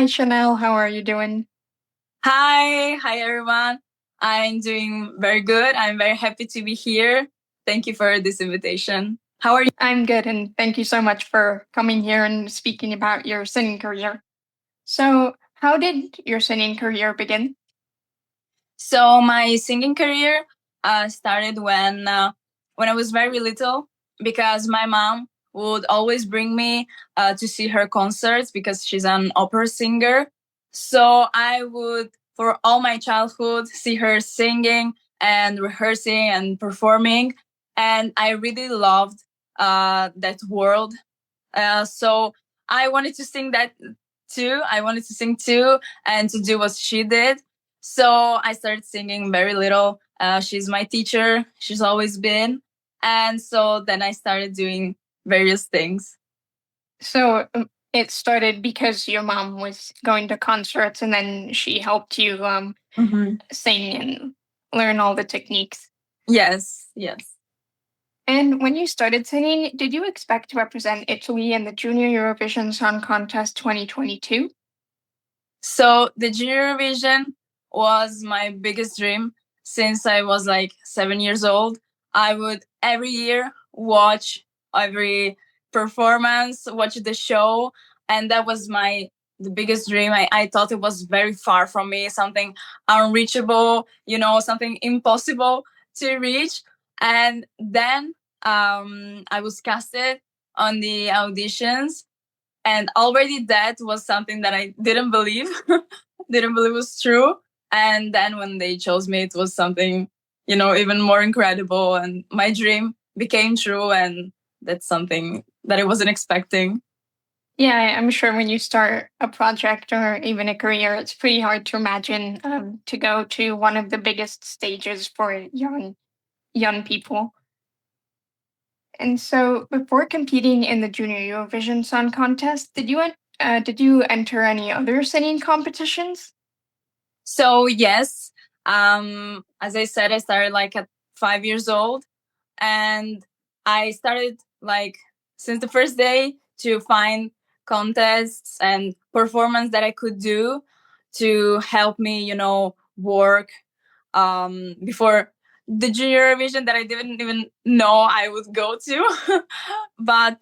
Hi, Chanel. How are you doing? Hi everyone. I'm doing very good. I'm very happy to be here. Thank you for this invitation. How are you? I'm good, and thank you so much for coming here and speaking about your singing career. So, how did your singing career begin? So my singing career started when I was very little because my mom would always bring me to see her concerts because she's an opera singer. So I would, for all my childhood, see her singing and rehearsing and performing, and I really loved that world. So I wanted to sing that too. I wanted to sing too and to do what she did. So I started singing very little. She's my teacher. She's always been. And so then I started doing various things. So, it started because your mom was going to concerts, and then she helped you Mhm. sing and learn all the techniques. Yes, yes. And when you started singing, did you expect to represent Italy in the Junior Eurovision Song Contest 2022? So the Junior Eurovision was my biggest dream since I was like 7 years old. I would every year watch every performance, watch the show, and that was my the biggest dream. I thought it was very far from me, something unreachable, something impossible to reach. And then I was casted on the auditions, and already that was something that I didn't believe didn't believe was true. And then when they chose me, it was something, even more incredible, and my dream became true. And that's something that I wasn't expecting. Yeah, I'm sure when you start a project or even a career, it's pretty hard to imagine to go to one of the biggest stages for young people. And so, before competing in the Junior Eurovision Song Contest, did you enter any other singing competitions? So yes, as I said, I started like at 5 years old, and I started like since the first day to find contests and performance that I could do to help me, work before the Junior Eurovision that I didn't even know I would go to. But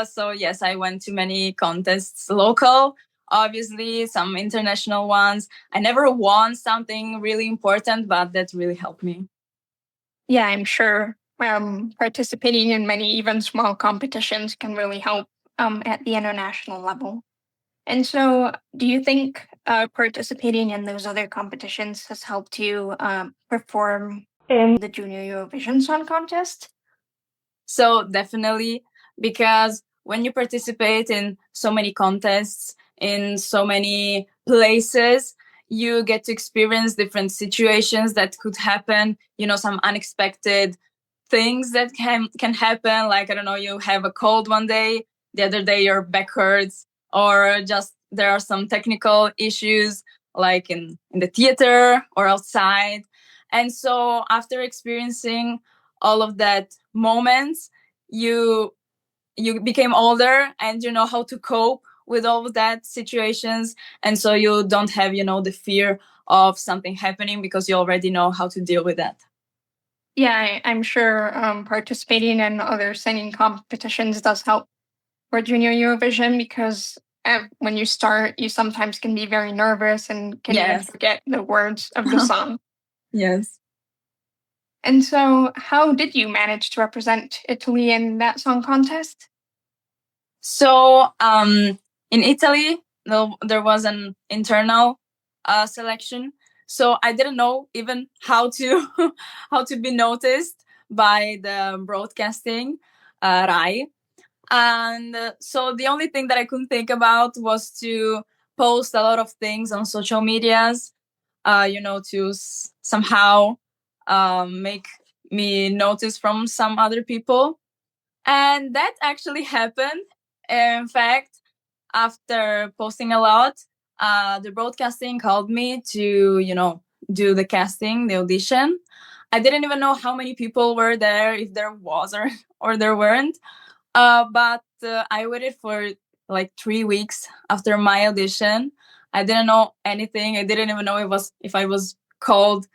so yes, I went to many contests, local, obviously, some international ones. I never won something really important, but that really helped me. Yeah, I'm sure participating in many, even small competitions can really help at the international level. And so, do you think participating in those other competitions has helped you perform in the Junior Eurovision Song Contest? So definitely, because when you participate in so many contests, in so many places, you get to experience different situations that could happen, some unexpected things that can happen. Like, I don't know, you have a cold one day, the other day your back hurts, or just there are some technical issues like in the theater or outside. And so after experiencing all of that moments, you you became older and you know how to cope with all of that situations, and so you don't have the fear of something happening because you already know how to deal with that. Yeah, I'm sure participating in other singing competitions does help for Junior Eurovision because when you start, you sometimes can be very nervous and can even Yes. forget the words of the song. Yes. And so, how did you manage to represent Italy in that song contest? So in Italy, there was an internal selection. So I didn't know even how to how to be noticed by the broadcasting Rai. And so the only thing that I could think about was to post a lot of things on social medias, to somehow make me notice from some other people. And that actually happened. In fact, after posting a lot, the broadcasting called me to, do the casting, the audition. I didn't even know how many people were there, if there was or there weren't. But I waited for like 3 weeks after my audition. I didn't know anything. I didn't even know if I was called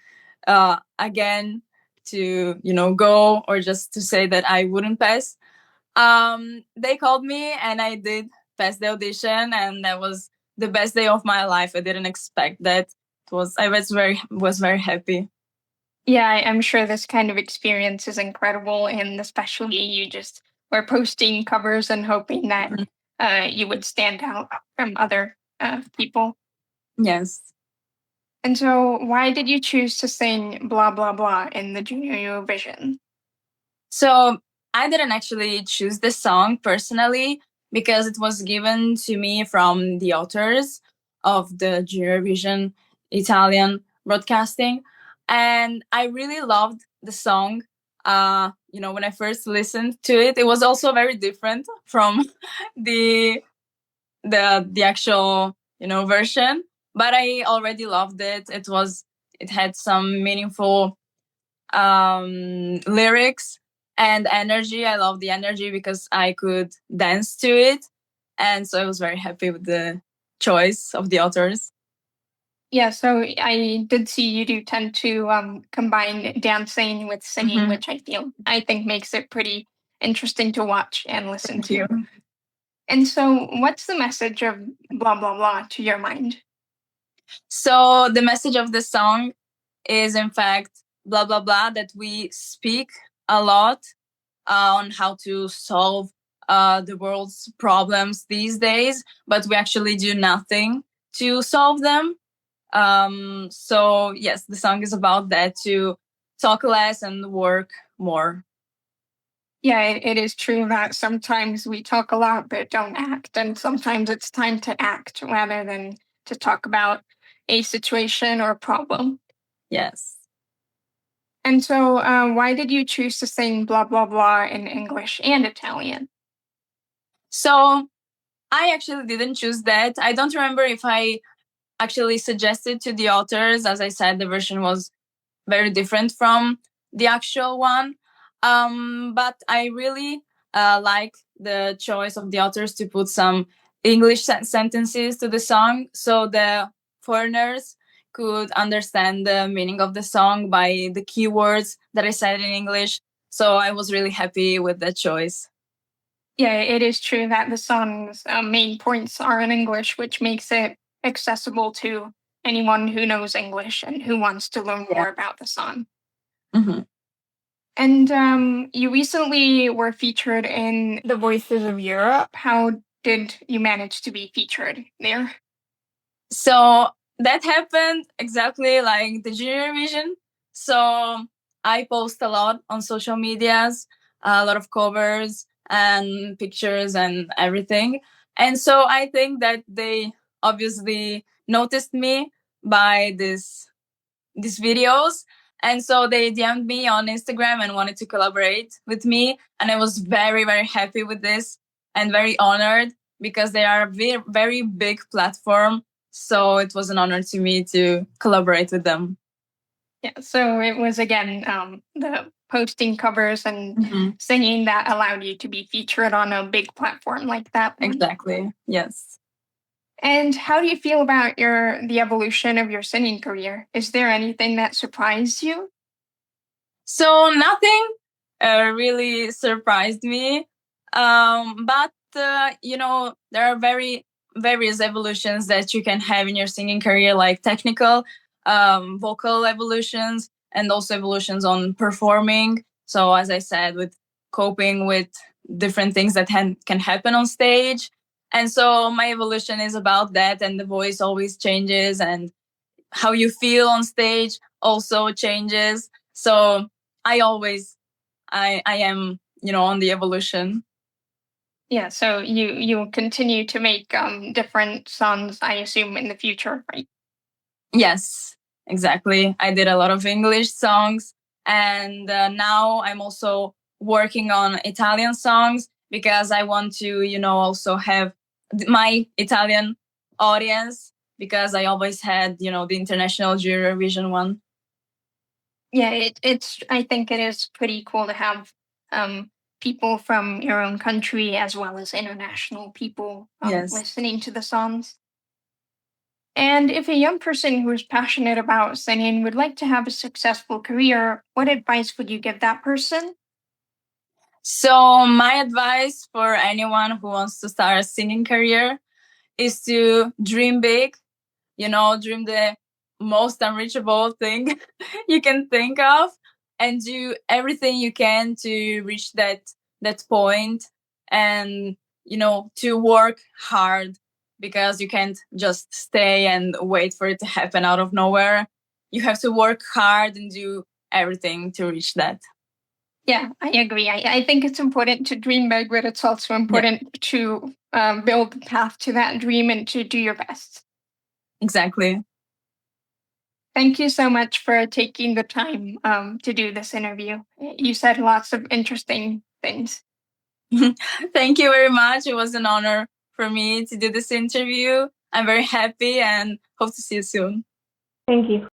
again to go, or just to say that I wouldn't pass. They called me and I did pass the audition, and that was the best day of my life. I didn't expect that. I was very happy. Yeah, I'm sure this kind of experience is incredible, and especially you just were posting covers and hoping that Mhm. you would stand out from other people. Yes. And so, why did you choose to sing "Blah Blah Blah" in the Junior Eurovision? So I didn't actually choose the song personally, because it was given to me from the authors of the Eurovision Italian broadcasting. And I really loved the song. When I first listened to it, it was also very different from the the actual version. But I already loved it. It had some meaningful lyrics and energy. I love the energy because I could dance to it. And so I was very happy with the choice of the authors. Yeah, so I did see you do tend to combine dancing with singing, Mhm. which I think makes it pretty interesting to watch and listen Thank you. to. And so, what's the message of "Blah Blah Blah" to your mind? So the message of the song is, in fact, blah, blah, blah, that we speak a lot on how to solve the world's problems these days, but we actually do nothing to solve them. So yes, the song is about that, to talk less and work more. Yeah, it is true that sometimes we talk a lot but don't act, and sometimes it's time to act rather than to talk about a situation or problem. Yes. And so, why did you choose to sing "Blah Blah Blah" in English and Italian? So I actually didn't choose that. I don't remember if I actually suggested to the authors. As I said, the version was very different from the actual one. But I really like the choice of the authors to put some English sentences to the song, so the foreigners could understand the meaning of the song by the keywords that I said in English. So I was really happy with that choice. Yeah, it is true that the song's main points are in English, which makes it accessible to anyone who knows English and who wants to learn Yeah. more about the song. Mhm. And you recently were featured in The Voices of Europe. How did you manage to be featured there? So that happened exactly like the Junior Eurovision. So I post a lot on social medias, a lot of covers and pictures and everything. And so I think that they obviously noticed me by these videos. And so they DM'd me on Instagram and wanted to collaborate with me. And I was very, very happy with this and very honored, because they are a very, very big platform. So it was an honor to me to collaborate with them. Yeah, so it was again the posting covers and Mhm. singing that allowed you to be featured on a big platform like that one. Exactly. Yes. And how do you feel about the evolution of your singing career? Is there anything that surprised you? So nothing really surprised me. But there are very various evolutions that you can have in your singing career, like technical, vocal evolutions, and also evolutions on performing. So as I said, with coping with different things that can happen on stage. And so my evolution is about that, and the voice always changes, and how you feel on stage also changes. So I always I am on the evolution. Yeah, so you will continue to make different songs, I assume, in the future, right? Yes, exactly. I did a lot of English songs, and now I'm also working on Italian songs, because I want to also have my Italian audience, because I always had the international Eurovision one. Yeah, it's I think it is pretty cool to have um, people from your own country as well as international people Yes. listening to the songs. And if a young person who is passionate about singing would like to have a successful career, what advice would you give that person? So my advice for anyone who wants to start a singing career is to dream big, dream the most unreachable thing you can think of, and do everything you can to reach that point, and to work hard, because you can't just stay and wait for it to happen out of nowhere. You have to work hard and do everything to reach that. Yeah, I agree. I think it's important to dream big, but it's also important to build the path to that dream and to do your best. Exactly. Thank you so much for taking the time to do this interview. You said lots of interesting things. Thank you very much. It was an honor for me to do this interview. I'm very happy and hope to see you soon. Thank you.